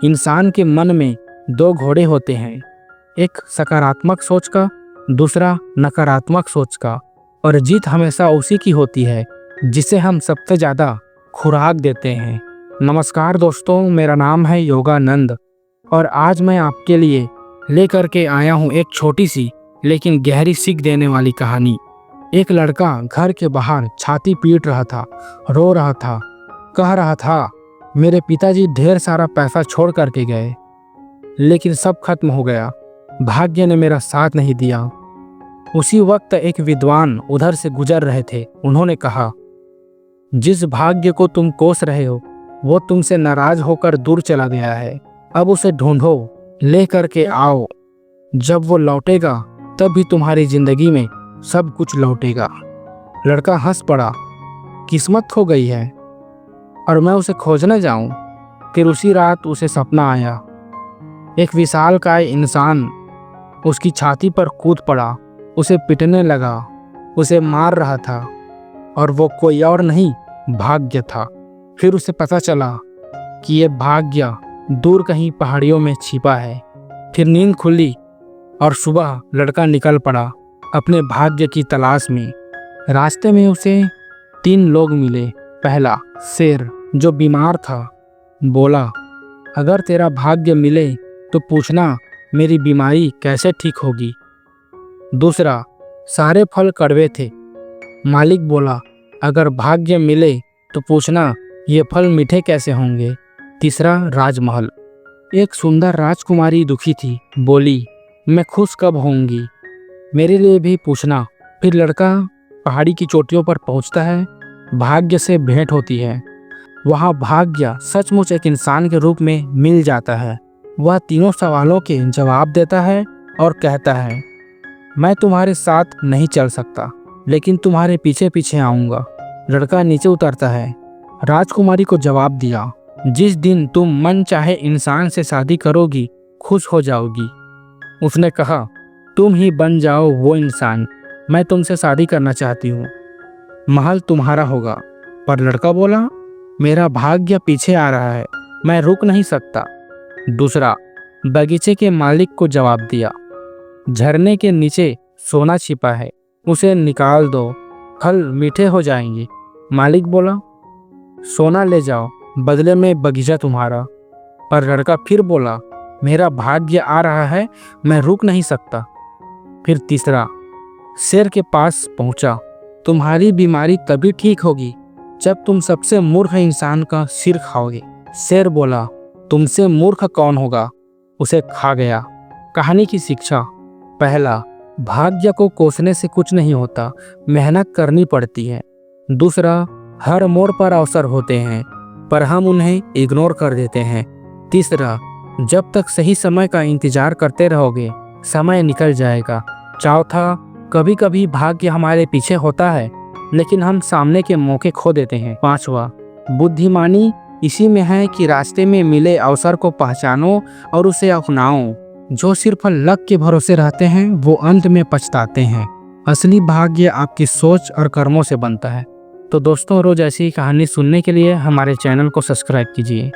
इंसान के मन में दो घोड़े होते हैं, एक सकारात्मक सोच का, दूसरा नकारात्मक सोच का। और जीत हमेशा उसी की होती है जिसे हम सबसे ज़्यादा खुराक देते हैं। नमस्कार दोस्तों, मेरा नाम है योगानंद और आज मैं आपके लिए लेकर के आया हूँ एक छोटी सी लेकिन गहरी सीख देने वाली कहानी। एक लड़का घर के बाहर छाती पीट रहा था, रो रहा था, कह रहा था मेरे पिताजी ढेर सारा पैसा छोड़ करके गए, लेकिन सब खत्म हो गया, भाग्य ने मेरा साथ नहीं दिया। उसी वक्त एक विद्वान उधर से गुजर रहे थे। उन्होंने कहा, जिस भाग्य को तुम कोस रहे हो वो तुमसे नाराज होकर दूर चला गया है, अब उसे ढूंढो, ले करके आओ। जब वो लौटेगा तब भी तुम्हारी जिंदगी में सब कुछ लौटेगा। लड़का हंस पड़ा, किस्मत खो गई है और मैं उसे खोजने जाऊं। फिर उसी रात उसे सपना आया, एक विशालकाय इंसान उसकी छाती पर कूद पड़ा, उसे पिटने लगा, उसे मार रहा था और वो कोई और नहीं भाग्य था। फिर उसे पता चला कि ये भाग्य दूर कहीं पहाड़ियों में छिपा है। फिर नींद खुली और सुबह लड़का निकल पड़ा अपने भाग्य की तलाश में। रास्ते में उसे 3 लोग मिले। पहला शेर जो बीमार था, बोला, अगर तेरा भाग्य मिले तो पूछना मेरी बीमारी कैसे ठीक होगी। दूसरा, सारे फल कड़वे थे। मालिक बोला, अगर भाग्य मिले तो पूछना ये फल मीठे कैसे होंगे। तीसरा, राजमहल। एक सुंदर राजकुमारी दुखी थी, बोली, मैं खुश कब होंगी, मेरे लिए भी पूछना। फिर लड़का पहाड़ी की चोटियों पर पहुंचता है, भाग्य से भेंट होती है। वहाँ भाग्य सचमुच एक इंसान के रूप में मिल जाता है। वह तीनों सवालों के जवाब देता है और कहता है, मैं तुम्हारे साथ नहीं चल सकता, लेकिन तुम्हारे पीछे पीछे आऊँगा। लड़का नीचे उतरता है। राजकुमारी को जवाब दिया, जिस दिन तुम मन चाहे इंसान से शादी करोगी खुश हो जाओगी। उसने कहा, तुम ही बन जाओ वो इंसान, मैं तुमसे शादी करना चाहती हूँ, महल तुम्हारा होगा। पर लड़का बोला, मेरा भाग्य पीछे आ रहा है, मैं रुक नहीं सकता। दूसरा, बगीचे के मालिक को जवाब दिया, झरने के नीचे सोना छिपा है, उसे निकाल दो, फल मीठे हो जाएंगे। मालिक बोला, सोना ले जाओ, बदले में बगीचा तुम्हारा। पर लड़का फिर बोला, मेरा भाग्य आ रहा है, मैं रुक नहीं सकता। फिर तीसरा, शेर के पास पहुंचा, तुम्हारी बीमारी तभी ठीक होगी जब तुम सबसे मूर्ख इंसान का सिर खाओगे। शेर बोला, तुमसे मूर्ख कौन होगा, उसे खा गया। कहानी की शिक्षा, पहला, भाग्य को कोसने से कुछ नहीं होता, मेहनत करनी पड़ती है। दूसरा, हर मोड़ पर अवसर होते हैं पर हम उन्हें इग्नोर कर देते हैं। तीसरा, जब तक सही समय का इंतजार करते रहोगे समय निकल जाएगा। चौथा, कभी कभी भाग्य हमारे पीछे होता है लेकिन हम सामने के मौके खो देते हैं। पांचवा, बुद्धिमानी इसी में है कि रास्ते में मिले अवसर को पहचानो और उसे अपनाओ। जो सिर्फ लक के भरोसे रहते हैं वो अंत में पछताते हैं। असली भाग्य आपकी सोच और कर्मों से बनता है। तो दोस्तों, रोज ऐसी कहानी सुनने के लिए हमारे चैनल को सब्सक्राइब कीजिए।